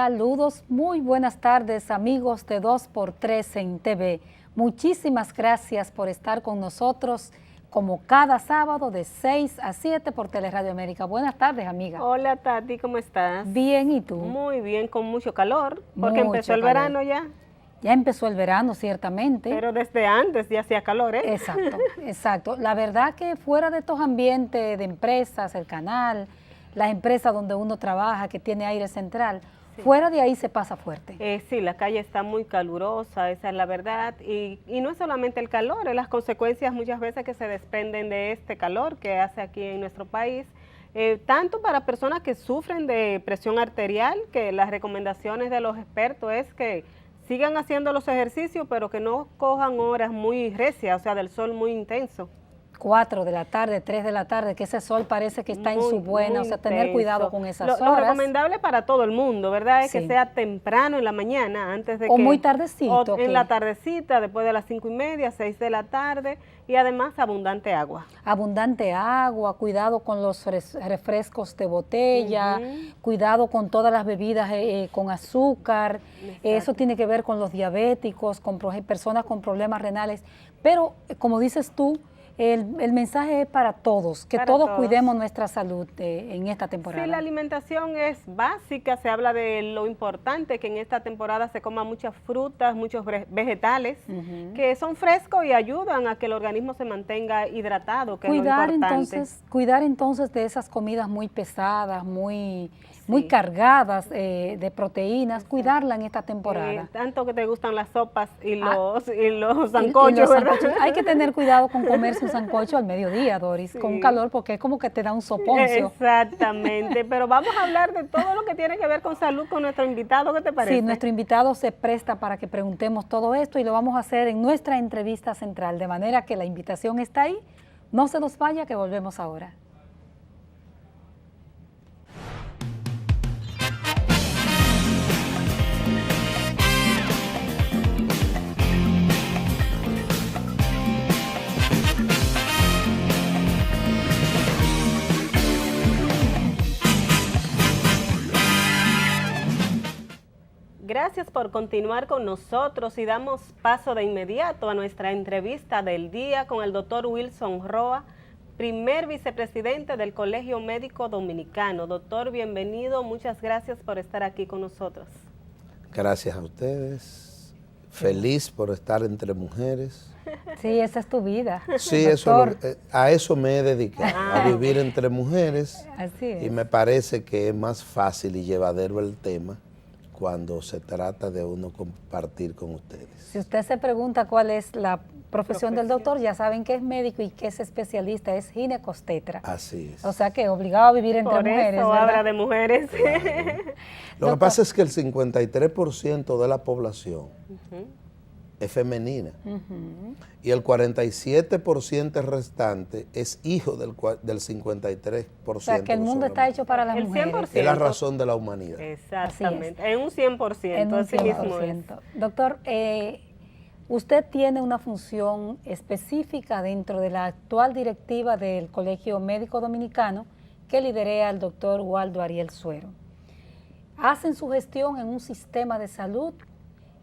Saludos, muy buenas tardes amigos de 2x3 en TV. Muchísimas gracias por estar con nosotros como cada sábado de 6 a 7 por Teleradio América. Buenas tardes, amiga. Hola, Tati, ¿cómo estás? Bien, ¿y tú? Muy bien, con mucho calor, porque empezó el verano ya. Ya empezó el verano, ciertamente. Pero desde antes ya hacía calor, ¿eh? Exacto, exacto. La verdad que fuera de estos ambientes de empresas, el canal, las empresas donde uno trabaja, que tiene aire central, sí, fuera de ahí se pasa fuerte. Sí, la calle está muy calurosa, esa es la verdad. Y no es solamente el calor, es las consecuencias muchas veces que se desprenden de este calor que hace aquí en nuestro país. Tanto para personas que sufren de presión arterial, que las recomendaciones de los expertos es que sigan haciendo los ejercicios, pero que no cojan horas muy recias, o sea, del sol muy intenso. 4 de la tarde, 3 de la tarde, que ese sol parece que está en su buena, o sea, tener cuidado con esas horas. Lo recomendable para todo el mundo, ¿verdad? Es sí, que sea temprano en la mañana, antes de o muy tardecito. O en la tardecita, después de las 5:30, 6 de la tarde, y además abundante agua. Abundante agua, cuidado con los refrescos de botella, cuidado con todas las bebidas con azúcar. Eso tiene que ver con los diabéticos, con personas con problemas renales, pero como dices tú, el mensaje es para todos, que todos cuidemos nuestra salud en esta temporada. Sí, la alimentación es básica, se habla de lo importante que en esta temporada se coman muchas frutas, muchos vegetales, que son frescos y ayudan a que el organismo se mantenga hidratado, que es lo importante. Cuidar entonces de esas comidas muy pesadas, muy cargadas de proteínas, cuidarla en esta temporada. Tanto que te gustan las sopas y los sancochos, ¿verdad? Hay que tener cuidado con comerse un sancocho al mediodía, Doris, con calor, porque es como que te da un soponcio. Exactamente, pero vamos a hablar de todo lo que tiene que ver con salud con nuestro invitado, ¿qué te parece? Sí, nuestro invitado se presta para que preguntemos todo esto y lo vamos a hacer en nuestra entrevista central, de manera que la invitación está ahí, no se nos vaya, que volvemos ahora. Gracias por continuar con nosotros y damos paso de inmediato a nuestra entrevista del día con el doctor Wilson Roa, primer vicepresidente del Colegio Médico Dominicano. Doctor, bienvenido, muchas gracias por estar aquí con nosotros. Gracias a ustedes, feliz por estar entre mujeres. Sí, esa es tu vida. Sí, a eso me he dedicado, a vivir entre mujeres. Así es. Y me parece que es más fácil y llevadero el tema cuando se trata de uno compartir con ustedes. Si usted se pregunta cuál es la profesión del doctor, ya saben que es médico y que es especialista, es ginecostetra. Así es. O sea que obligado a vivir entre mujeres. Por eso habla de mujeres. Claro. Lo que pasa es que el 53% de la población es femenina y el 47% restante es hijo del 53%. O sea que el mundo está hecho para las mujeres. 100%. Es la razón de la humanidad. Exactamente, en un 100%. En un 100%. Doctor, usted tiene una función específica dentro de la actual directiva del Colegio Médico Dominicano que lidera el doctor Waldo Ariel Suero. Hacen su gestión en un sistema de salud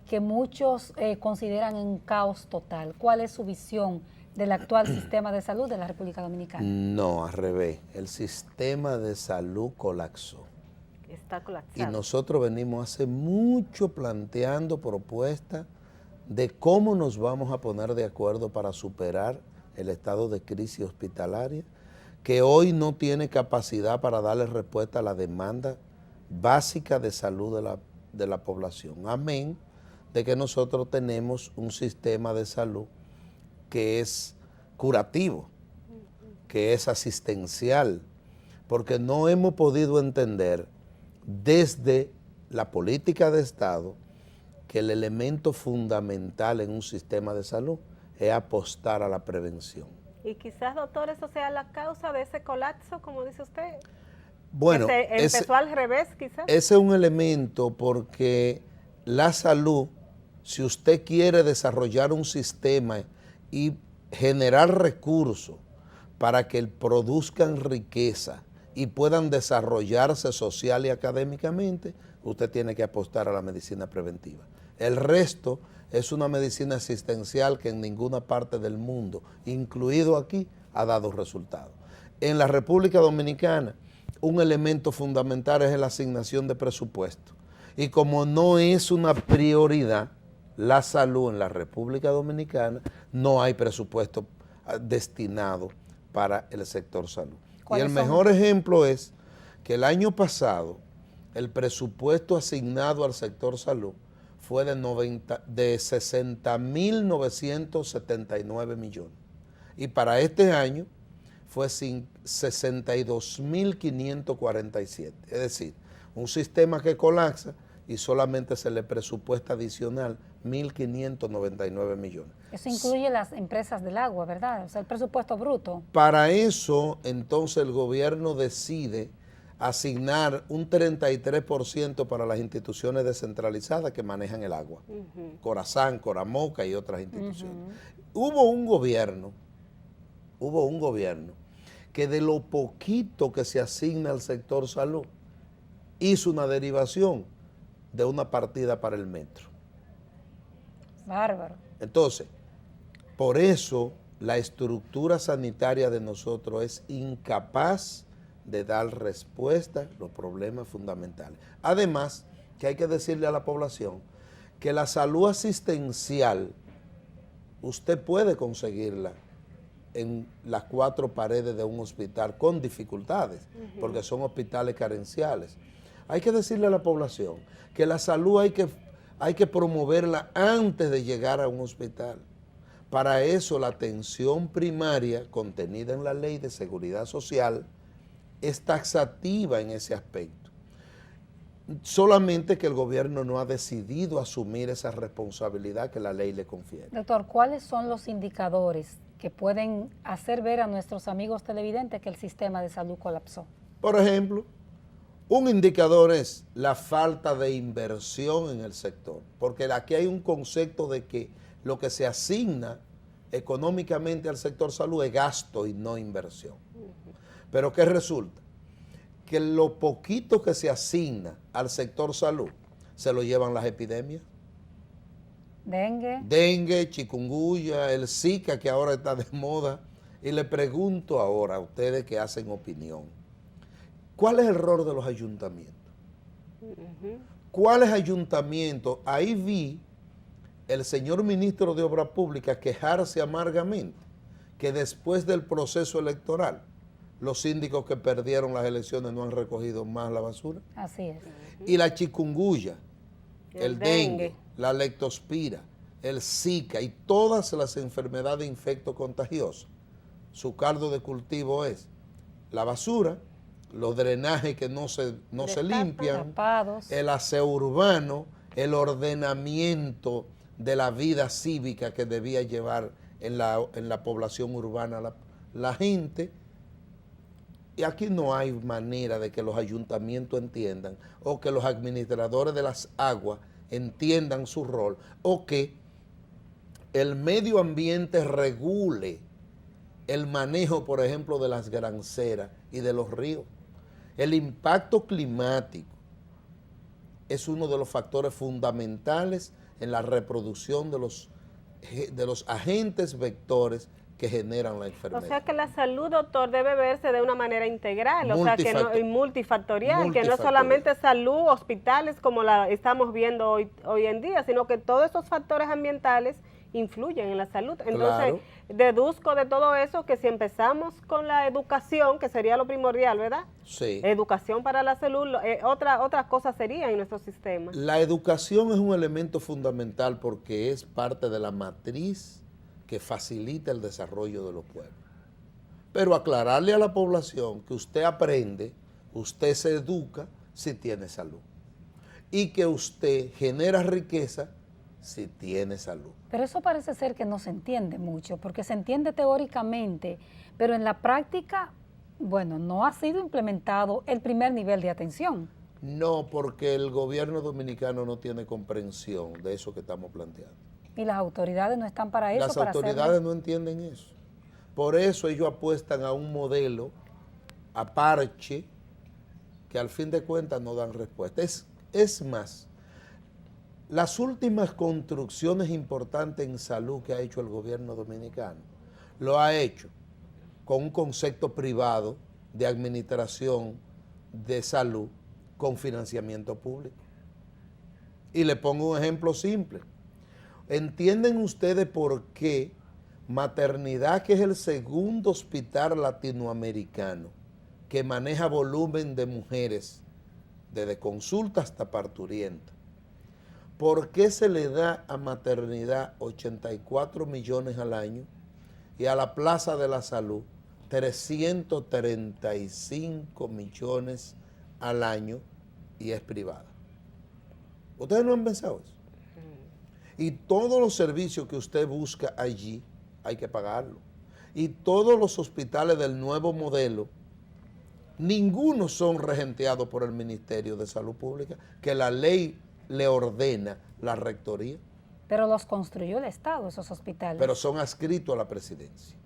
que muchos consideran un caos total. ¿Cuál es su visión del actual sistema de salud de la República Dominicana? No, al revés. El sistema de salud colapsó. Está colapsado. Y nosotros venimos hace mucho planteando propuestas de cómo nos vamos a poner de acuerdo para superar el estado de crisis hospitalaria, que hoy no tiene capacidad para darle respuesta a la demanda básica de salud de la población. Amén de que nosotros tenemos un sistema de salud que es curativo, que es asistencial, porque no hemos podido entender desde la política de Estado que el elemento fundamental en un sistema de salud es apostar a la prevención. Y quizás, doctor, eso sea la causa de ese colapso, como dice usted. Bueno, empezó al revés, quizás. Ese es un elemento porque la salud, si usted quiere desarrollar un sistema y generar recursos para que produzcan riqueza y puedan desarrollarse social y académicamente, usted tiene que apostar a la medicina preventiva. El resto es una medicina asistencial que en ninguna parte del mundo, incluido aquí, ha dado resultados. En la República Dominicana, un elemento fundamental es la asignación de presupuesto. Y como no es una prioridad la salud en la República Dominicana, no hay presupuesto destinado para el sector salud. Y el mejor ejemplo es que el año pasado el presupuesto asignado al sector salud fue de 60.979 millones. Y para este año fue 62.547. Es decir, un sistema que colapsa y solamente se le presupuesta adicional 1.599 millones. Eso incluye las empresas del agua, ¿verdad? O sea, el presupuesto bruto. Para eso, entonces, el gobierno decide asignar un 33% para las instituciones descentralizadas que manejan el agua. Corazán, Coramoca y otras instituciones. Hubo un gobierno que de lo poquito que se asigna al sector salud, hizo una derivación de una partida para el metro. Bárbaro. Entonces, por eso la estructura sanitaria de nosotros es incapaz de dar respuesta a los problemas fundamentales. Además, que hay que decirle a la población que la salud asistencial usted puede conseguirla en las 4 paredes de un hospital con dificultades, porque son hospitales carenciales. Hay que decirle a la población que la salud hay que promoverla antes de llegar a un hospital. Para eso la atención primaria contenida en la Ley de Seguridad Social es taxativa en ese aspecto. Solamente que el gobierno no ha decidido asumir esa responsabilidad que la ley le confiere. Doctor, ¿cuáles son los indicadores que pueden hacer ver a nuestros amigos televidentes que el sistema de salud colapsó? Por ejemplo, un indicador es la falta de inversión en el sector, porque aquí hay un concepto de que lo que se asigna económicamente al sector salud es gasto y no inversión. Pero ¿qué resulta? Que lo poquito que se asigna al sector salud se lo llevan las epidemias. Dengue, chikungunya, el Zika que ahora está de moda. Y le pregunto ahora a ustedes que hacen opinión, ¿cuál es el rol de los ayuntamientos? ¿Cuáles ayuntamientos? Ahí vi el señor ministro de Obras Públicas quejarse amargamente que después del proceso electoral los síndicos que perdieron las elecciones no han recogido más la basura. Así es. Y la chikungunya, el dengue, la leptospira, el Zika y todas las enfermedades infectocontagiosas, su caldo de cultivo es la basura, los drenajes que no se limpian, el aseo urbano, el ordenamiento de la vida cívica que debía llevar en la población urbana la gente. Y aquí no hay manera de que los ayuntamientos entiendan o que los administradores de las aguas entiendan su rol o que el medio ambiente regule el manejo, por ejemplo, de las granceras y de los ríos. El impacto climático es uno de los factores fundamentales en la reproducción de los agentes vectores que generan la enfermedad. O sea que la salud, doctor, debe verse de una manera integral, o sea que no, y multifactorial, que no solamente salud, hospitales como la estamos viendo hoy en día, sino que todos esos factores ambientales influyen en la salud. Entonces, deduzco de todo eso que si empezamos con la educación, que sería lo primordial, ¿verdad? Sí. Educación para la salud, otra cosa sería en nuestro sistema. La educación es un elemento fundamental porque es parte de la matriz que facilita el desarrollo de los pueblos. Pero aclararle a la población que usted aprende, usted se educa si tiene salud. Y que usted genera riqueza si tiene salud. Pero eso parece ser que no se entiende mucho, porque se entiende teóricamente, pero en la práctica, bueno, no ha sido implementado el primer nivel de atención. No, porque el gobierno dominicano no tiene comprensión de eso que estamos planteando. Y las autoridades no están para eso. Las autoridades no entienden eso. Por eso ellos apuestan a un modelo a parche que al fin de cuentas no dan respuesta. Es más, las últimas construcciones importantes en salud que ha hecho el gobierno dominicano, lo ha hecho con un concepto privado de administración de salud con financiamiento público. Y le pongo un ejemplo simple. ¿Entienden ustedes por qué Maternidad, que es el segundo hospital latinoamericano que maneja volumen de mujeres, desde consulta hasta parturienta, por qué se le da a Maternidad 84 millones al año y a la Plaza de la Salud 335 millones al año y es privada? ¿Ustedes no han pensado eso? Y todos los servicios que usted busca allí hay que pagarlo. Y todos los hospitales del nuevo modelo, ninguno son regenteados por el Ministerio de Salud Pública, que la ley le ordena la rectoría. Pero los construyó el Estado, esos hospitales. Pero son adscritos a la presidencia,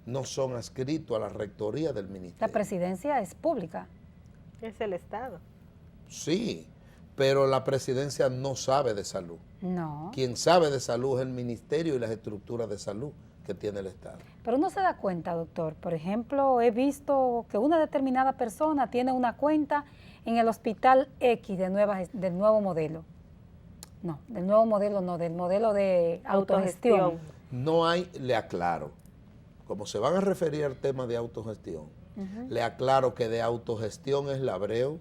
no son adscritos a la rectoría del ministerio. La presidencia es pública. Es el Estado. Sí, pero la presidencia no sabe de salud. No. Quien sabe de salud es el ministerio y las estructuras de salud que tiene el Estado. Pero uno se da cuenta, doctor. Por ejemplo, he visto que una determinada persona tiene una cuenta en el hospital X del nuevo modelo. No, del nuevo modelo no, del modelo de autogestión. No hay, le aclaro, como se van a referir al tema de autogestión, le aclaro que de autogestión es Labreu,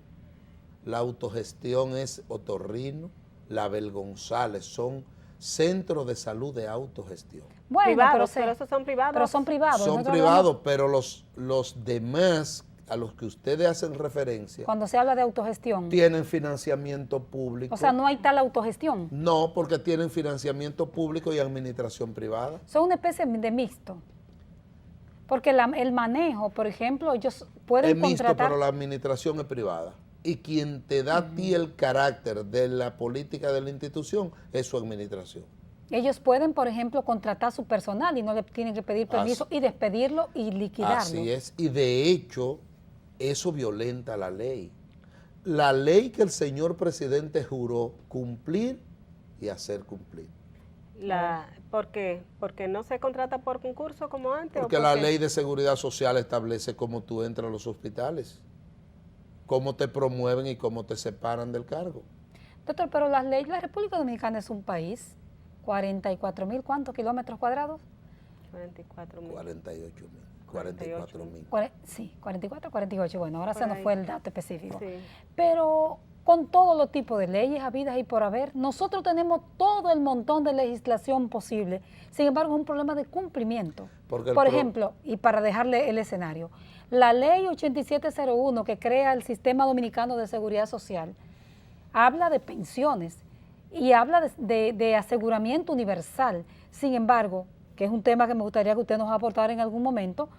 la autogestión es Otorrino, la Abel González, son centros de salud de autogestión. Bueno, privados, pero esos son privados. Pero son privados. Son privados, pero los demás a los que ustedes hacen referencia, cuando se habla de autogestión, tienen financiamiento público. O sea, no hay tal autogestión. No, porque tienen financiamiento público y administración privada. Son una especie de mixto. Porque el manejo, por ejemplo, ellos pueden es mixto, contratar... pero la administración es privada. Y quien te da a ti el carácter de la política de la institución es su administración. Ellos pueden, por ejemplo, contratar su personal y no le tienen que pedir permiso y despedirlo y liquidarlo. Así es. Y de hecho, eso violenta la ley. La ley que el señor presidente juró cumplir y hacer cumplir. ¿Por qué? ¿Porque no se contrata por concurso como antes? Porque la ley de seguridad social establece cómo tú entras a los hospitales, cómo te promueven y cómo te separan del cargo. Doctor, pero la República Dominicana es un país, 44.000, ¿cuántos kilómetros cuadrados? 44.000. 44.000. Sí, 44, 48, bueno, ahora se nos fue el dato específico. Sí. Pero con todos los tipos de leyes habidas y por haber, nosotros tenemos todo el montón de legislación posible, sin embargo es un problema de cumplimiento. Por ejemplo, y para dejarle el escenario, la ley 8701 que crea el Sistema Dominicano de Seguridad Social, habla de pensiones y habla de aseguramiento universal. Sin embargo, que es un tema que me gustaría que usted nos aportara en algún momento,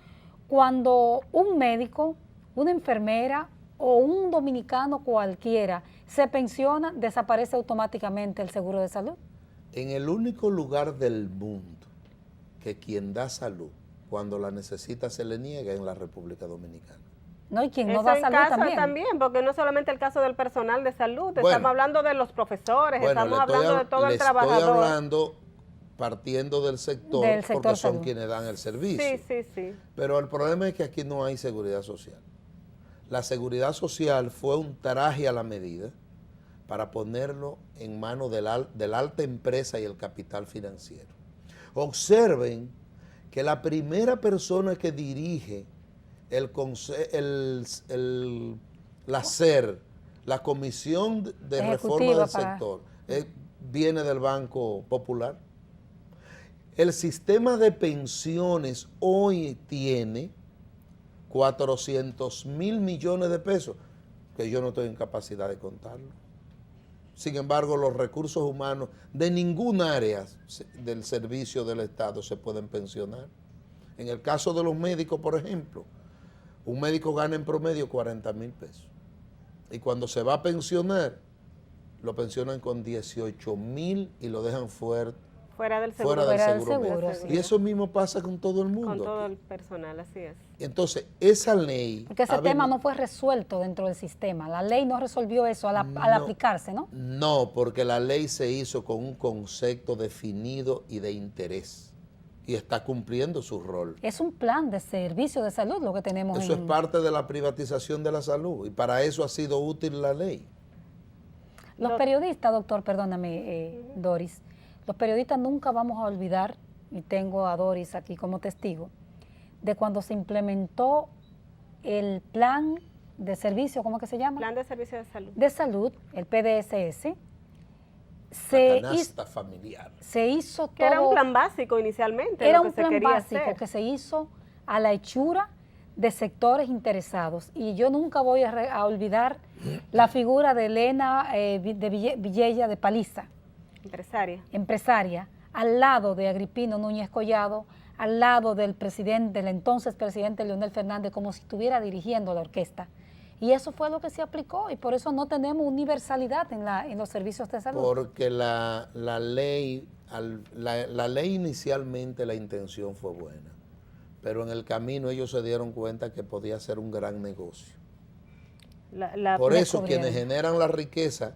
cuando un médico, una enfermera o un dominicano cualquiera se pensiona, desaparece automáticamente el seguro de salud. En el único lugar del mundo que quien da salud, cuando la necesita, se le niega, en la República Dominicana. No, y quien no da salud también, porque no solamente el caso del personal de salud, estamos hablando de los profesores, estamos hablando de todo el trabajador. Estoy hablando partiendo del sector porque son quienes dan el servicio. Sí. Pero el problema es que aquí no hay seguridad social. La seguridad social fue un traje a la medida para ponerlo en manos de la alta empresa y el capital financiero. Observen que la primera persona que dirige la SER, la Comisión de Reforma del Sector, viene del Banco Popular. El sistema de pensiones hoy tiene 400.000 millones de pesos, que yo no estoy en capacidad de contarlo. Sin embargo, los recursos humanos de ninguna área del servicio del Estado se pueden pensionar. En el caso de los médicos, por ejemplo, un médico gana en promedio 40.000 pesos. Y cuando se va a pensionar, lo pensionan con 18.000 y lo dejan fuera Fuera del seguro. fuera del Fuera del seguro seguro, médico. sí. Y eso mismo pasa con todo el mundo. Con todo aquí. el personal, así es. Entonces, esa ley... Porque ese ha tema veni- no fue resuelto dentro del sistema. La ley no resolvió eso al No. aplicarse, ¿no? No, porque la ley se hizo con un concepto definido y de interés. Y está cumpliendo su rol. Es un plan de servicio de salud lo que tenemos Eso es parte de la privatización de la salud. Y para eso ha sido útil la ley. Los periodistas, doctor, perdóname, Doris, los periodistas nunca vamos a olvidar, y tengo a Doris aquí como testigo, de cuando se implementó el plan de servicio, ¿cómo que se llama? Plan de servicio de salud. De salud, el PDSS. La canasta familiar. Se hizo todo. Que era un plan básico inicialmente. Era lo que un se plan quería básico hacer. que se hizo a la hechura de sectores interesados. Y yo nunca voy a olvidar la figura de Elena Villella de Paliza, Empresaria. empresaria, al lado de Agripino Núñez Collado, al lado del presidente, del entonces presidente Leonel Fernández, como si estuviera dirigiendo la orquesta. Y eso fue lo que se aplicó, y por eso no tenemos universalidad en los servicios de salud. Porque la ley inicialmente la intención fue buena, pero en el camino ellos se dieron cuenta que podía ser un gran negocio. Por eso descubrieron. quienes generan la riqueza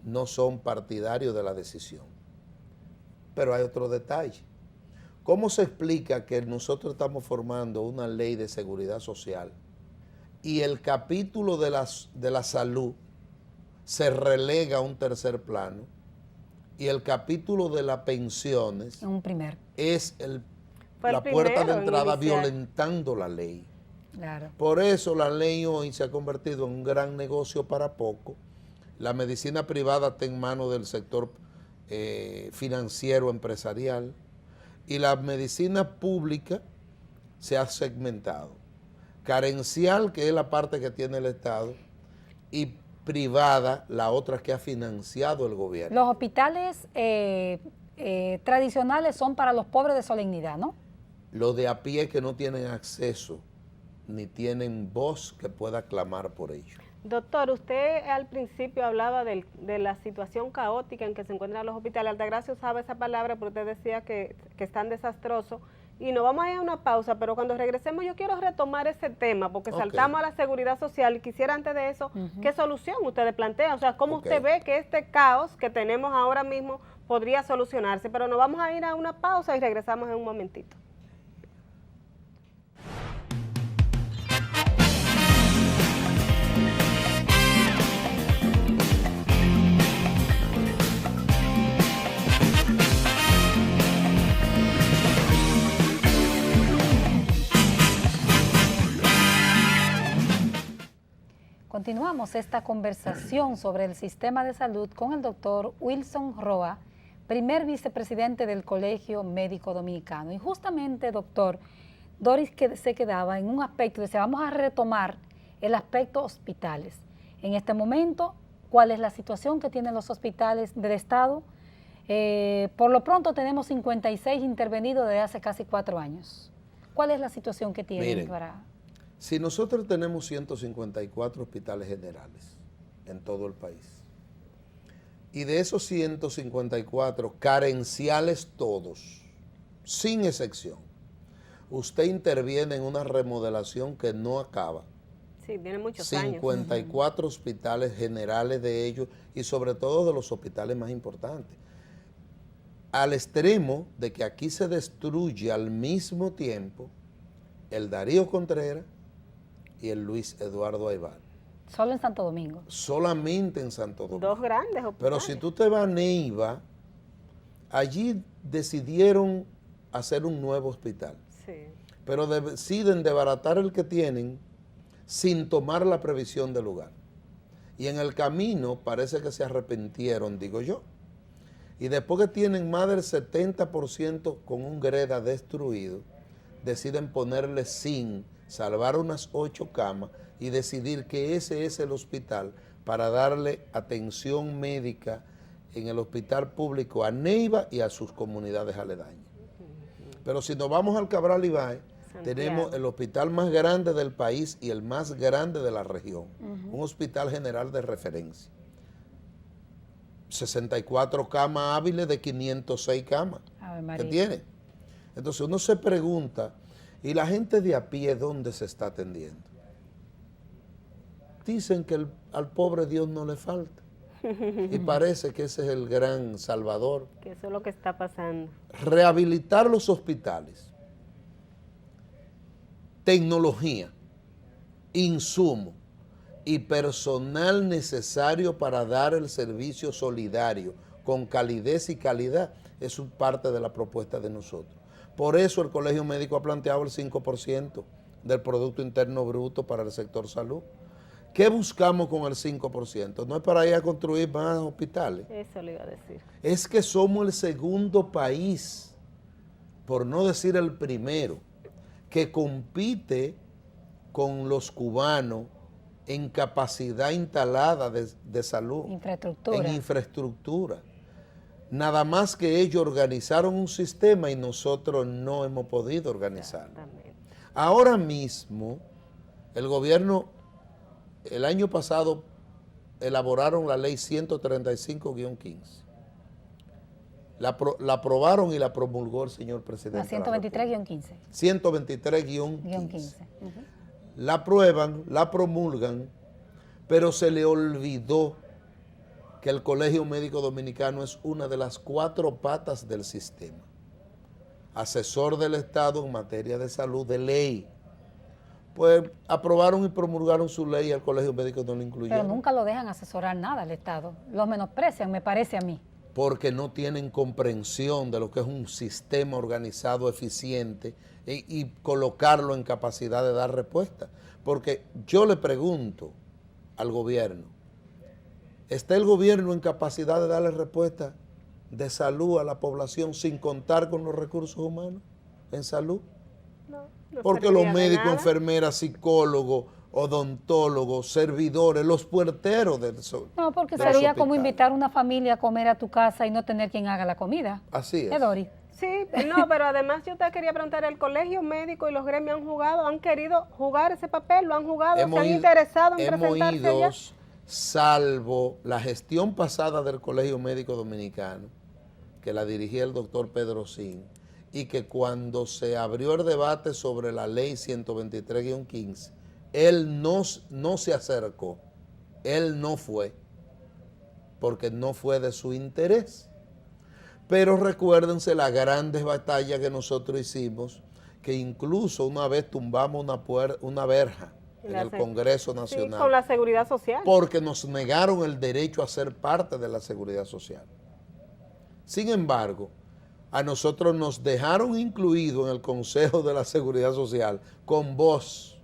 no son partidarios de la decisión. Pero hay otro detalle. ¿Cómo se explica que nosotros estamos formando una ley de seguridad social y el capítulo de la salud se relega a un tercer plano y el capítulo de las pensiones En un primer, es Fue el la puerta de primero en entrada iniciar. violentando la ley? claro. Por eso la ley hoy se ha convertido en un gran negocio para poco. La medicina privada está en manos del sector financiero empresarial y la medicina pública se ha segmentado. Carencial, que es la parte que tiene el Estado, y privada, la otra que ha financiado el gobierno. Los hospitales tradicionales son para los pobres de solemnidad, ¿no? Los de a pie que no tienen acceso ni tienen voz que pueda clamar por ello. Doctor, usted al principio hablaba de la situación caótica en que se encuentran los hospitales. Altagracia usaba esa palabra, pero usted decía que están desastrosos. Y nos vamos a ir a una pausa, pero cuando regresemos yo quiero retomar ese tema, porque saltamos a la seguridad social y quisiera antes de eso, ¿qué solución ustedes plantean? O sea, ¿cómo usted ve que este caos que tenemos ahora mismo podría solucionarse? Pero nos vamos a ir a una pausa y regresamos en un momentito. Continuamos esta conversación sobre el sistema de salud con el doctor Wilson Roa, primer vicepresidente del Colegio Médico Dominicano. Y justamente, doctor, Doris se quedaba en un aspecto, decía, vamos a retomar el aspecto hospitales. En este momento, ¿cuál es la situación que tienen los hospitales del Estado? Por lo pronto tenemos 56 intervenidos desde hace casi 4 años. ¿Cuál es la situación que tienen? Miren, si nosotros tenemos 154 hospitales generales en todo el país, y de esos 154, carenciales todos, sin excepción, usted interviene en una remodelación que no acaba. Sí, tiene muchos años. 54 hospitales generales de ellos y sobre todo de los hospitales más importantes. Al extremo de que aquí se destruye al mismo tiempo el Darío Contreras y el Luis Eduardo Aybar. Solo en Santo Domingo. Solamente en Santo Domingo. Dos grandes hospitales. Pero si tú te vas a Neiva, allí decidieron hacer un nuevo hospital. Sí. Pero deciden desbaratar el que tienen sin tomar la previsión del lugar. Y en el camino parece que se arrepintieron, digo yo. Y después que tienen más del 70% con un greda destruido, deciden ponerle zinc, salvar unas 8 camas y decidir que ese es el hospital para darle atención médica en el hospital público a Neiva y a sus comunidades aledañas. Pero si nos vamos al Cabral Ibáez, tenemos el hospital más grande del país y el más grande de la región, un hospital general de referencia. 64 camas hábiles de 506 camas Ave que María. tiene. Entonces uno se pregunta, ¿y la gente de a pie dónde se está atendiendo? Dicen que al pobre Dios no le falta. Y parece que ese es el gran salvador. Que eso es lo que está pasando. Rehabilitar los hospitales, tecnología, insumo y personal necesario para dar el servicio solidario con calidez y calidad es parte de la propuesta de nosotros. Por eso el Colegio Médico ha planteado el 5% del Producto Interno Bruto para el sector salud. ¿Qué buscamos con el 5%? No es para ir a construir más hospitales. Eso le iba a decir. Es que somos el segundo país, por no decir el primero, que compite con los cubanos en capacidad instalada de salud, Infraestructura. en infraestructura. Nada más que ellos organizaron un sistema y nosotros no hemos podido organizarlo. Exactamente. Ahora mismo, el gobierno, el año pasado, elaboraron la ley 135-15. La aprobaron y la promulgó el señor presidente. La 123-15. 123-15. Ujú. La aprueban, la promulgan, pero se le olvidó que el Colegio Médico Dominicano es una de las 4 patas del sistema. Asesor del Estado en materia de salud, de ley. Pues aprobaron y promulgaron su ley y al Colegio Médico no lo incluyeron. Pero nunca lo dejan asesorar nada al Estado. Los menosprecian, me parece a mí. Porque no tienen comprensión de lo que es un sistema organizado, eficiente, y colocarlo en capacidad de dar respuesta. Porque yo le pregunto al gobierno, ¿está el gobierno en capacidad de darle respuesta de salud a la población sin contar con los recursos humanos en salud? No Porque serviría los de médicos, nada. enfermeras, psicólogos, odontólogos, servidores, los puerteros del No, porque de los sería como hospitales. invitar a una familia a comer a tu casa y no tener quien haga la comida. Así es. Doris. Sí, no, pero además yo te quería preguntar, ¿el colegio médico y los gremios han querido jugar ese papel? ¿Lo han jugado? ¿Se han interesado en presentarse allá? Salvo la gestión pasada del Colegio Médico Dominicano, que la dirigía el doctor Pedro Sin, y que cuando se abrió el debate sobre la ley 123-15, él no se acercó, él no fue, porque no fue de su interés. Pero recuérdense las grandes batallas que nosotros hicimos, que incluso una vez tumbamos una verja en el Congreso Nacional. Sí, con la seguridad social. Porque nos negaron el derecho a ser parte de la seguridad social. Sin embargo, a nosotros nos dejaron incluidos en el Consejo de la Seguridad Social con voz.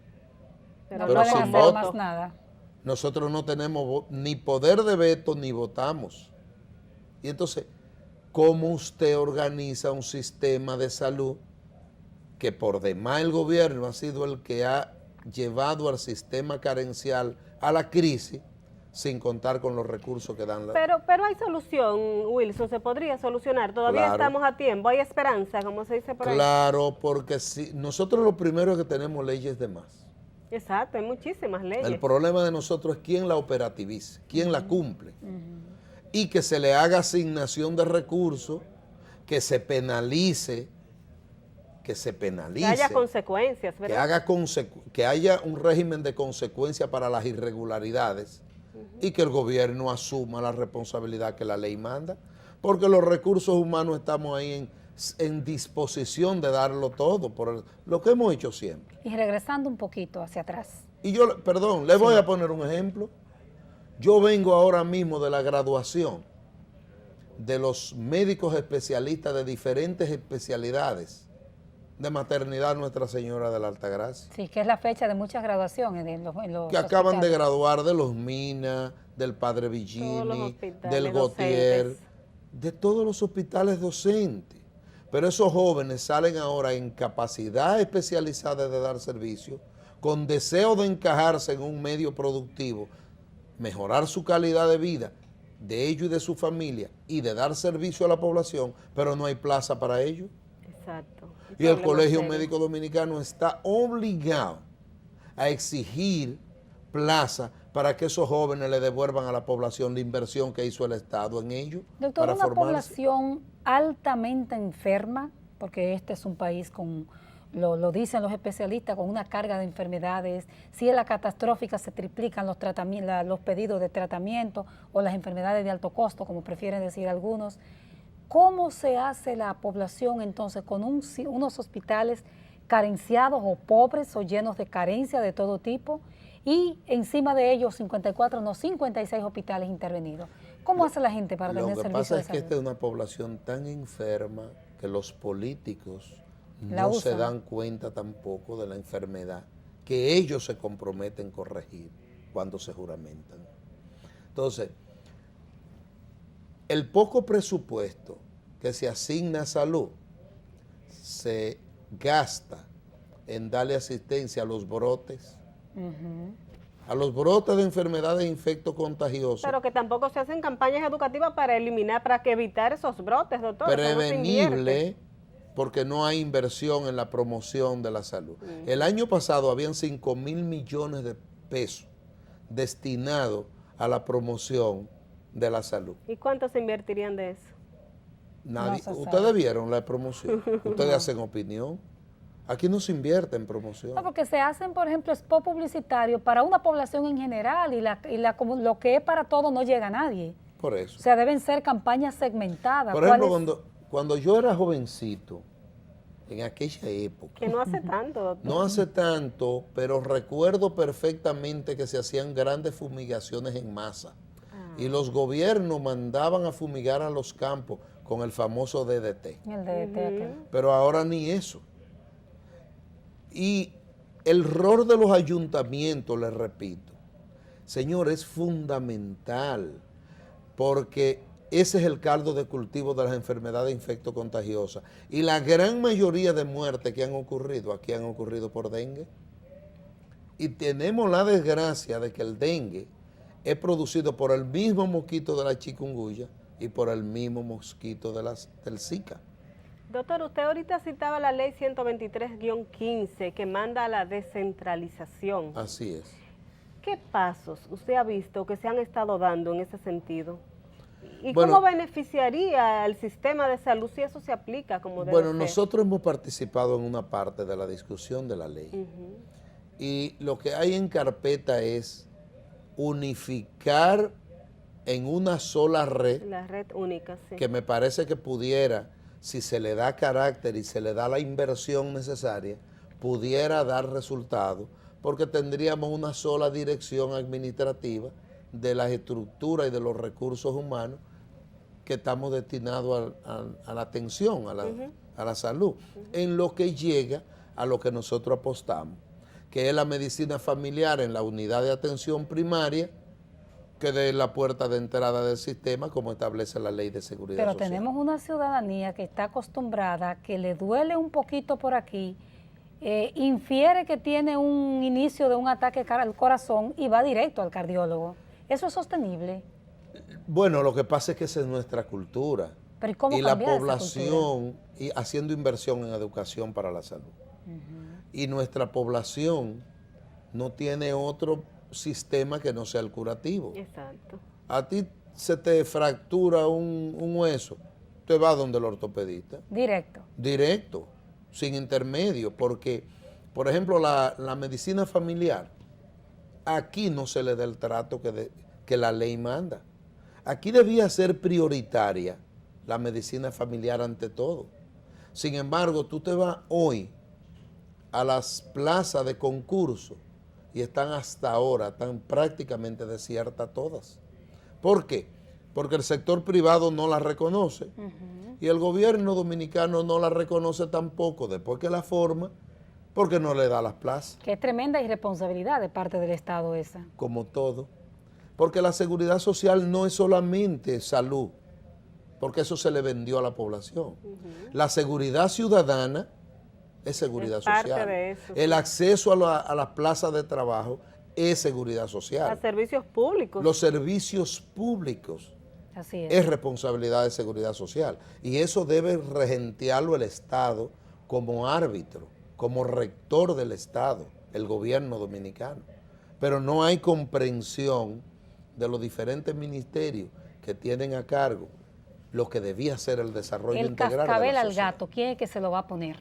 No Pero pueden sin hacer voto. más nada. Nosotros no tenemos ni poder de veto ni votamos. Y entonces, ¿cómo usted organiza un sistema de salud que por demás el gobierno ha sido el que ha llevado al sistema carencial a la crisis sin contar con los recursos que dan la... Pero hay solución, Wilson, se podría solucionar. Todavía Claro. estamos a tiempo, hay esperanza, como se dice por ahí. Claro, porque si nosotros lo primero es que tenemos leyes de más. Exacto, hay muchísimas leyes. El problema de nosotros es quién la operativiza, quién la cumple. Y que se le haga asignación de recursos, que se penalice, Que haya consecuencias, ¿verdad? que haya un régimen de consecuencia para las irregularidades y que el gobierno asuma la responsabilidad que la ley manda, porque los recursos humanos estamos ahí en disposición de darlo todo, por lo que hemos hecho siempre. Y regresando un poquito hacia atrás. Y yo, perdón, le voy a poner un ejemplo. Yo vengo ahora mismo de la graduación de los médicos especialistas de diferentes especialidades de maternidad Nuestra Señora de la Altagracia, Sí, que es la fecha de muchas graduaciones en los que acaban de hospitales. graduar de los Minas, del Padre Todos los Villini, hospitales del Gautier, docentes. de todos los hospitales docentes. Pero esos jóvenes salen ahora en capacidad especializada de dar servicio, con deseo de encajarse en un medio productivo, mejorar su calidad de vida de ellos y de su familia y de dar servicio a la población, pero no hay plaza para ellos. Exacto. Y el Problema Colegio serio. Médico Dominicano está obligado a exigir plaza para que esos jóvenes le devuelvan a la población la inversión que hizo el Estado en ello. Doctor, para una formarse. población altamente enferma, porque este es un país con, lo dicen los especialistas, con una carga de enfermedades. Si es la catastrófica, se triplican los pedidos de tratamiento o las enfermedades de alto costo, como prefieren decir algunos. ¿Cómo se hace la población entonces con unos hospitales carenciados o pobres o llenos de carencia de todo tipo? Y encima de ellos 56 hospitales intervenidos. ¿Cómo hace la gente para tener servicio de salud? Lo que pasa es que esta es una población tan enferma que los políticos no se dan cuenta tampoco de la enfermedad que ellos se comprometen a corregir cuando se juramentan. Entonces, el poco presupuesto que se asigna a salud se gasta en darle asistencia a los brotes, a los brotes de enfermedades infectocontagiosas. Pero que tampoco se hacen campañas educativas para eliminar, para que evitar esos brotes, doctor. Prevenible, porque no hay inversión en la promoción de la salud. El año pasado habían 5.000 millones de pesos destinados a la promoción de la salud. ¿Y cuánto se invertirían de eso? Nadie. Ustedes vieron la promoción, ustedes hacen opinión. Aquí no se invierte en promoción. No, porque se hacen, por ejemplo, spot publicitario para una población en general y lo que es para todo no llega a nadie. Por eso. O sea, deben ser campañas segmentadas. Por ejemplo, cuando yo era jovencito, en aquella época. Que no hace tanto, doctor. No hace tanto, pero recuerdo perfectamente que se hacían grandes fumigaciones en masa. Y los gobiernos mandaban a fumigar a los campos con el famoso DDT. El DDT. Pero ahora ni eso. Y el rol de los ayuntamientos, les repito, señor, es fundamental, porque ese es el caldo de cultivo de las enfermedades infectocontagiosas. Y la gran mayoría de muertes que han ocurrido, aquí han ocurrido por dengue. Y tenemos la desgracia de que el dengue es producido por el mismo mosquito de la chikungunya y por el mismo mosquito del Zika. Doctor, usted ahorita citaba la ley 123-15 que manda a la descentralización. Así es. ¿Qué pasos usted ha visto que se han estado dando en ese sentido? ¿Y bueno, cómo beneficiaría al sistema de salud si eso se aplica como debe Bueno, ser? nosotros hemos participado en una parte de la discusión de la ley. Y lo que hay en carpeta es unificar en una sola red. La red única, sí. Que me parece que pudiera, si se le da carácter y se le da la inversión necesaria, pudiera dar resultados, porque tendríamos una sola dirección administrativa de las estructuras y de los recursos humanos que estamos destinados a la atención, a la salud, en lo que llega a lo que nosotros apostamos, que es la medicina familiar en la unidad de atención primaria, que dé la puerta de entrada del sistema como establece la ley de seguridad social. Pero tenemos una ciudadanía que está acostumbrada, que le duele un poquito por aquí, infiere que tiene un inicio de un ataque al corazón y va directo al cardiólogo. ¿Eso es sostenible? Bueno, lo que pasa es que esa es nuestra cultura. ¿Pero y cómo y la cambiar población, y haciendo inversión en educación para la salud. Y nuestra población no tiene otro sistema que no sea el curativo. Exacto. A ti se te fractura un hueso, te vas donde el ortopedista. Directo. Directo, sin intermedio, porque, por ejemplo, la medicina familiar, aquí no se le da el trato que la ley manda. Aquí debía ser prioritaria la medicina familiar ante todo. Sin embargo, tú te vas hoy a las plazas de concurso y están hasta ahora, están prácticamente desiertas todas. ¿Por qué? Porque el sector privado no la reconoce y el gobierno dominicano no la reconoce tampoco después que la forma, porque no le da las plazas. Que es tremenda irresponsabilidad de parte del Estado esa. Como todo. Porque la seguridad social no es solamente salud, porque eso se le vendió a la población. La seguridad ciudadana es seguridad social. De eso, el acceso a las plazas de trabajo es seguridad social. Los servicios públicos. Los servicios públicos. Así es responsabilidad de seguridad social. Y eso debe regentearlo el Estado como árbitro, como rector del Estado, el gobierno dominicano. pero no hay comprensión de los diferentes ministerios que tienen a cargo lo que debía ser el desarrollo integral de la cascabel al sociedad. gato, ¿quién es que se lo va a poner?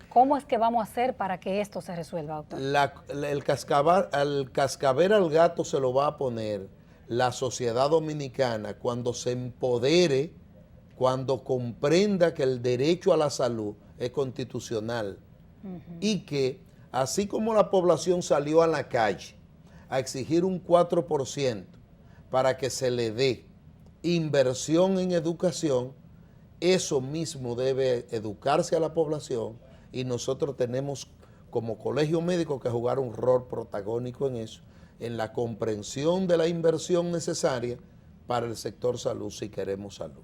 ¿Cómo es que vamos a hacer para que esto se resuelva, doctor? El cascabel al gato se lo va a poner la sociedad dominicana cuando se empodere, cuando comprenda que el derecho a la salud es constitucional y que así como la población salió a la calle a exigir un 4% para que se le dé inversión en educación, eso mismo debe educarse a la población y nosotros tenemos como colegio médico que jugar un rol protagónico en eso, en la comprensión de la inversión necesaria para el sector salud si queremos salud.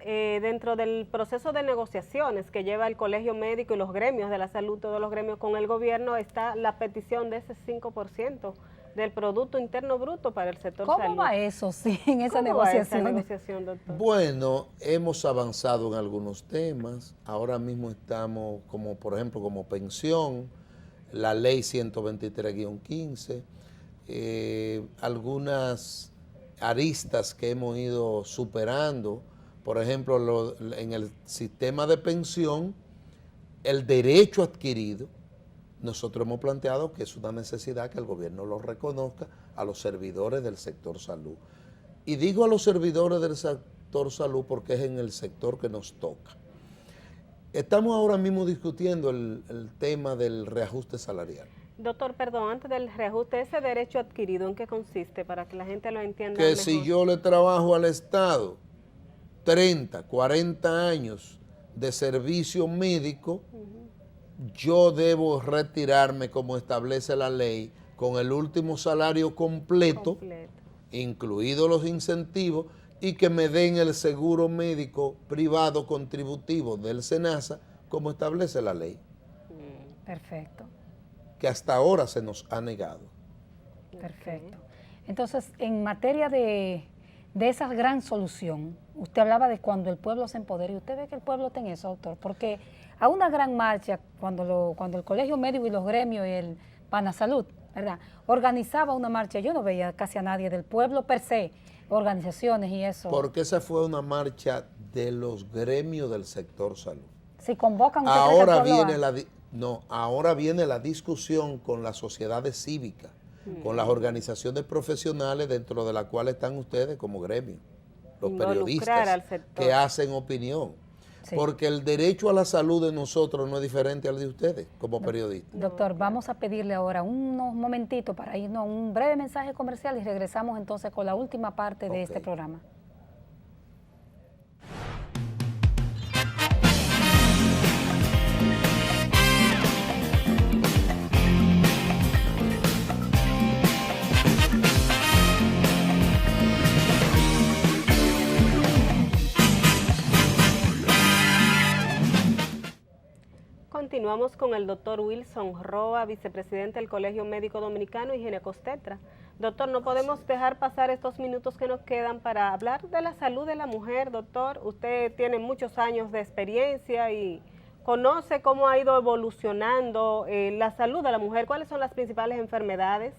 Dentro del proceso de negociaciones que lleva el colegio médico y los gremios de la salud, todos los gremios con el gobierno, está la petición de ese 5% del Producto Interno Bruto para el sector salud. ¿Cómo va eso, sí, en esa ¿Cómo va esa negociación? negociación, doctor? Bueno, hemos avanzado en algunos temas. Ahora mismo estamos, como por ejemplo, como pensión, la ley 123-15, algunas aristas que hemos ido superando. Por ejemplo, en el sistema de pensión, el derecho adquirido, nosotros hemos planteado que es una necesidad que el gobierno lo reconozca a los servidores del sector salud. Y digo a los servidores del sector salud porque es en el sector que nos toca. Estamos ahora mismo discutiendo el tema del reajuste salarial. Doctor, perdón, antes del reajuste, ese derecho adquirido, ¿en qué consiste? Para que la gente lo entienda Que mejor. si yo le trabajo al Estado 30, 40 años de servicio médico, yo debo retirarme como establece la ley con el último salario completo, incluidos los incentivos, y que me den el seguro médico privado contributivo del SENASA como establece la ley. Perfecto, Que hasta ahora se nos ha negado. perfecto. Entonces, en materia de esa gran solución, usted hablaba de cuando el pueblo se empodere, y usted ve que el pueblo está en eso, doctor, porque a una gran marcha, cuando el Colegio Médico y los gremios y el Panasalud, ¿verdad?, organizaba una marcha, yo no veía casi a nadie del pueblo per se, organizaciones y eso. Porque esa fue una marcha de los gremios del sector salud. Si convocan, ¿usted cree que Ahora el pueblo viene va? ahora viene la discusión con las sociedades cívicas, con las organizaciones profesionales dentro de las cuales están ustedes como gremio, los periodistas que hacen opinión. Sí. Porque el derecho a la salud de nosotros no es diferente al de ustedes como periodistas. Doctor, vamos a pedirle ahora unos momentitos para irnos a un breve mensaje comercial y regresamos entonces con la última parte de este programa. Continuamos con el doctor Wilson Roa, vicepresidente del Colegio Médico Dominicano y ginecobstetra. Doctor, no podemos dejar pasar estos minutos que nos quedan para hablar de la salud de la mujer, doctor. Usted tiene muchos años de experiencia y conoce cómo ha ido evolucionando la salud de la mujer, cuáles son las principales enfermedades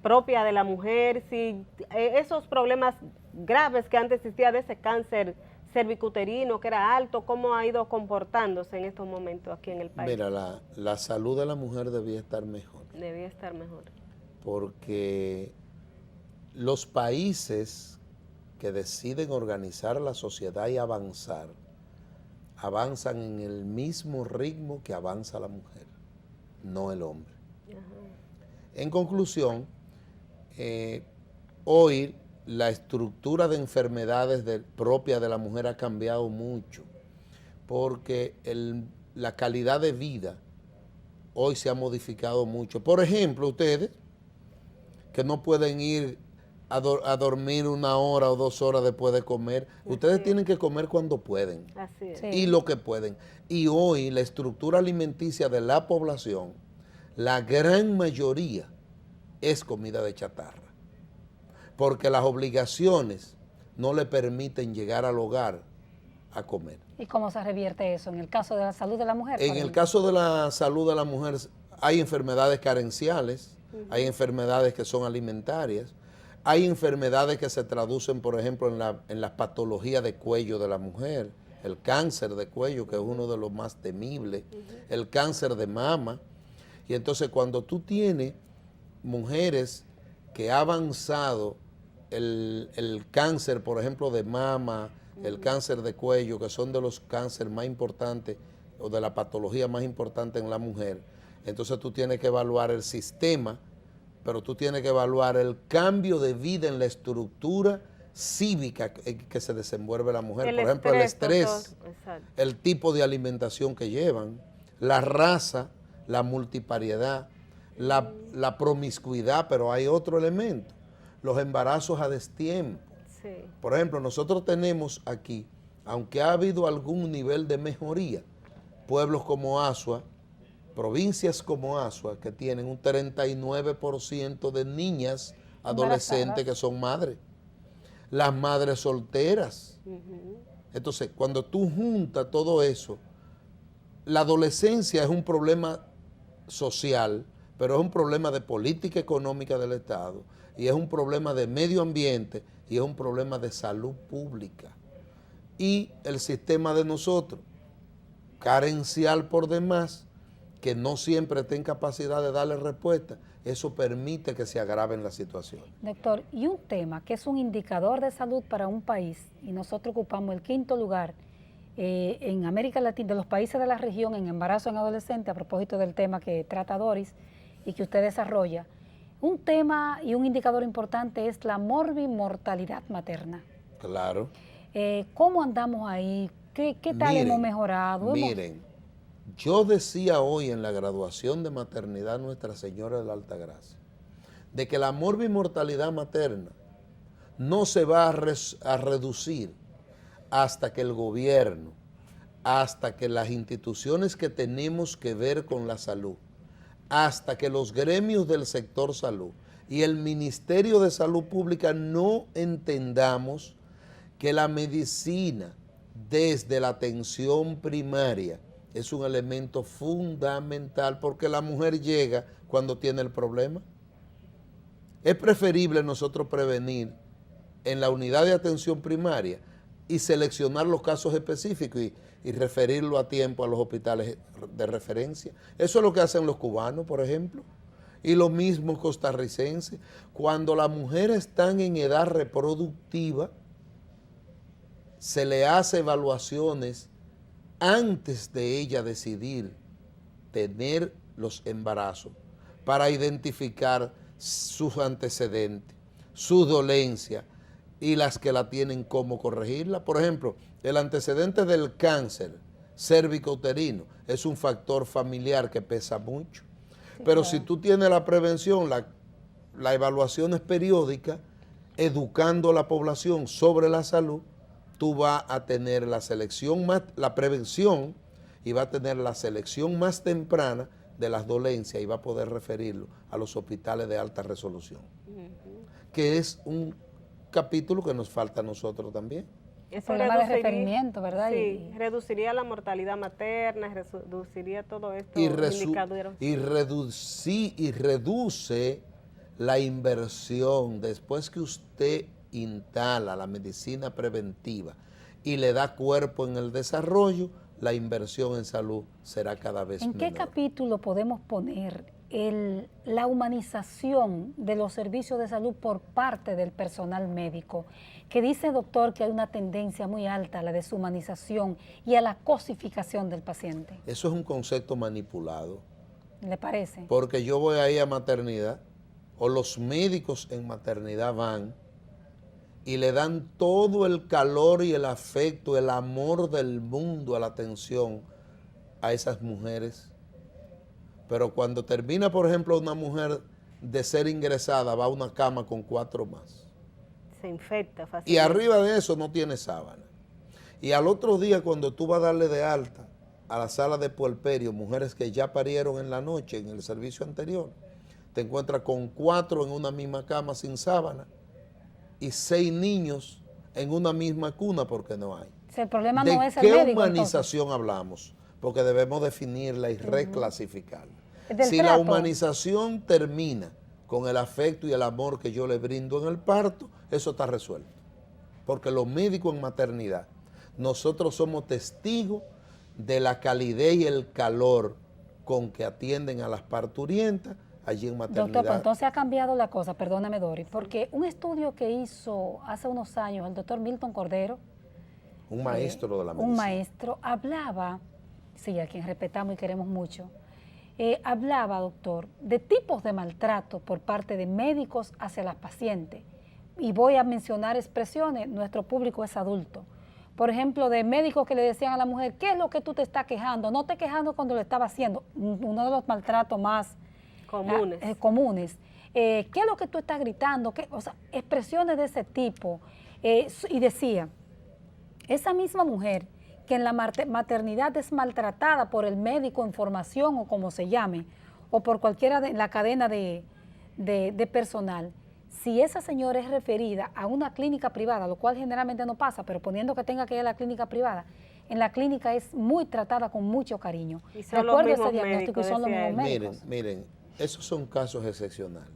propias de la mujer, si esos problemas graves que antes existía de ese cáncer cervicuterino que era alto, cómo ha ido comportándose en estos momentos aquí en el país. Mira, la salud de la mujer debía estar mejor. Debía estar mejor. Porque los países que deciden organizar la sociedad y avanzar, avanzan en el mismo ritmo que avanza la mujer, no el hombre. En conclusión, hoy la estructura de enfermedades propia de la mujer ha cambiado mucho, porque la calidad de vida hoy se ha modificado mucho. Por ejemplo, ustedes que no pueden ir a dormir 1 hora o 2 horas después de comer, ustedes tienen que comer cuando pueden. Así es. Y lo que pueden. Y hoy la estructura alimenticia de la población, la gran mayoría es comida de chatarra, porque las obligaciones no le permiten llegar al hogar a comer. ¿Y cómo se revierte eso en el caso de la salud de la mujer? En el caso de la salud de la mujer hay enfermedades carenciales, hay enfermedades que son alimentarias, hay enfermedades que se traducen, por ejemplo, en la patología de cuello de la mujer, el cáncer de cuello, que es uno de los más temibles, el cáncer de mama. Y entonces cuando tú tienes mujeres que ha avanzado el cáncer, por ejemplo, de mama, el cáncer de cuello, que son de los cánceres más importantes o de la patología más importante en la mujer, entonces tú tienes que evaluar el sistema, pero tú tienes que evaluar el cambio de vida en la estructura cívica que se desenvuelve la mujer. Por ejemplo, el estrés, el tipo de alimentación que llevan, la raza, la multipariedad, la promiscuidad, pero hay otro elemento, los embarazos a destiempo. Sí. Por ejemplo, nosotros tenemos aquí, aunque ha habido algún nivel de mejoría, pueblos como Azua, provincias como Azua, que tienen un 39% de niñas adolescentes que son madres. Las madres solteras. Entonces, cuando tú juntas todo eso, la adolescencia es un problema social, pero es un problema de política económica del Estado, y es un problema de medio ambiente, y es un problema de salud pública. Y el sistema de nosotros, carencial por demás, que no siempre está en capacidad de darle respuesta, eso permite que se agraven las situaciones. Doctor, y un tema que es un indicador de salud para un país, y nosotros ocupamos el 5º lugar en América Latina, de los países de la región en embarazo en adolescente, a propósito del tema que trata Doris y que usted desarrolla, un tema y un indicador importante es la morbimortalidad materna. Claro. ¿Cómo andamos ahí? ¿Qué tal hemos mejorado? Miren, yo decía hoy en la graduación de maternidad Nuestra Señora de la Altagracia, de que la morbimortalidad materna no se va a reducir hasta que el gobierno, hasta que las instituciones que tenemos que ver con la salud, hasta que los gremios del sector salud y el Ministerio de Salud Pública no entendamos que la medicina desde la atención primaria es un elemento fundamental, porque la mujer llega cuando tiene el problema. Es preferible nosotros prevenir en la unidad de atención primaria y seleccionar los casos específicos y referirlo a tiempo a los hospitales de referencia. Eso es lo que hacen los cubanos, por ejemplo, y los mismos costarricenses. Cuando las mujeres están en edad reproductiva, se le hace evaluaciones antes de ella decidir tener los embarazos para identificar sus antecedentes, su dolencia y las que la tienen, cómo corregirla. Por ejemplo, el antecedente del cáncer cérvico-uterino es un factor familiar que pesa mucho. Sí, pero claro, si tú tienes la prevención, la evaluación es periódica, educando a la población sobre la salud, tú vas a tener la prevención y vas a tener la selección más temprana de las dolencias y va a poder referirlo a los hospitales de alta resolución, que es un capítulo que nos falta a nosotros también. Eso problema de referimiento, ¿verdad? Sí, reduciría la mortalidad materna, reduciría todo esto. Y reduce la inversión después que usted instala la medicina preventiva y le da cuerpo en el desarrollo, la inversión en salud será cada vez menor. ¿En qué capítulo podemos poner la humanización de los servicios de salud por parte del personal médico? Que dice, doctor, que hay una tendencia muy alta a la deshumanización y a la cosificación del paciente. Eso es un concepto manipulado. ¿Le parece? Porque yo voy ahí a maternidad, o los médicos en maternidad van y le dan todo el calor y el afecto, el amor del mundo a la atención a esas mujeres. Pero cuando termina, por ejemplo, una mujer de ser ingresada, va a una cama con 4 más. Se infecta fácilmente. Y arriba de eso no tiene sábana. Y al otro día, cuando tú vas a darle de alta a la sala de puerperio, mujeres que ya parieron en la noche, en el servicio anterior, te encuentras con 4 en una misma cama sin sábana y 6 niños en una misma cuna porque no hay. Si el problema no es el médico. ¿De qué humanización hablamos? Porque debemos definirla y reclasificarla. Si trato. la humanización termina con el afecto y el amor que yo le brindo en el parto, eso está resuelto. Porque los médicos en maternidad, nosotros somos testigos de la calidez y el calor con que atienden a las parturientas allí en maternidad. Doctor, pues entonces ha cambiado la cosa, perdóname Doris, porque un estudio que hizo hace unos años el doctor Milton Cordero, un maestro de la medicina. Un maestro, hablaba, sí, a quien respetamos y queremos mucho, hablaba, doctor, de tipos de maltrato por parte de médicos hacia las pacientes. Y voy a mencionar expresiones, nuestro público es adulto. Por ejemplo, de médicos que le decían a la mujer, ¿qué es lo que tú te estás quejando? No te quejando cuando lo estaba haciendo, uno de los maltratos más comunes. ¿Qué es lo que tú estás gritando? O sea, expresiones de ese tipo. Y decía, esa misma mujer que en la maternidad es maltratada por el médico en formación o como se llame, o por cualquiera de la cadena de personal, si esa señora es referida a una clínica privada, lo cual generalmente no pasa, pero poniendo que tenga que ir a la clínica privada, en la clínica es muy tratada con mucho cariño. Y son los mismos ese diagnóstico médicos, y son los mismos médicos. Miren, esos son casos excepcionales.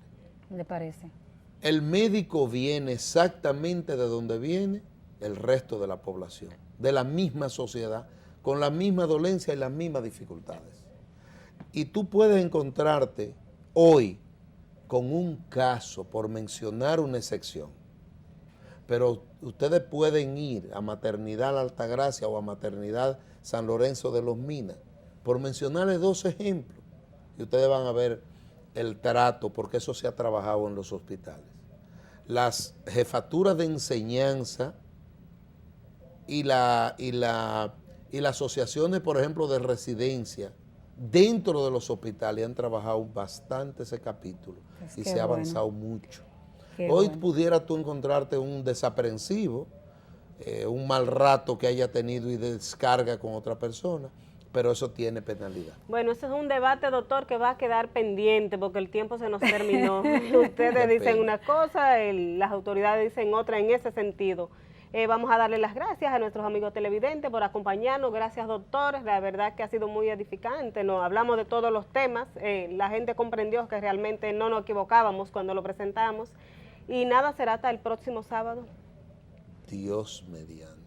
¿Le parece? El médico viene exactamente de donde viene el resto de la población, de la misma sociedad, con la misma dolencia y las mismas dificultades. Y tú puedes encontrarte hoy con un caso, por mencionar una excepción, pero ustedes pueden ir a Maternidad La Altagracia o a Maternidad San Lorenzo de los Minas, por mencionarles 2 ejemplos, y ustedes van a ver el trato, porque eso se ha trabajado en los hospitales. Las jefaturas de enseñanza y las asociaciones, por ejemplo, de residencia, dentro de los hospitales han trabajado bastante ese capítulo y se ha avanzado mucho. Hoy pudiera tú encontrarte un desaprensivo, un mal rato que haya tenido y descarga con otra persona, pero eso tiene penalidad. Bueno, ese es un debate, doctor, que va a quedar pendiente porque el tiempo se nos terminó. Ustedes dicen una cosa, las autoridades dicen otra en ese sentido. Vamos a darle las gracias a nuestros amigos televidentes por acompañarnos. Gracias, doctor. La verdad que ha sido muy edificante. Nos hablamos de todos los temas. La gente comprendió que realmente no nos equivocábamos cuando lo presentamos. Y nada, será hasta el próximo sábado. Dios mediante.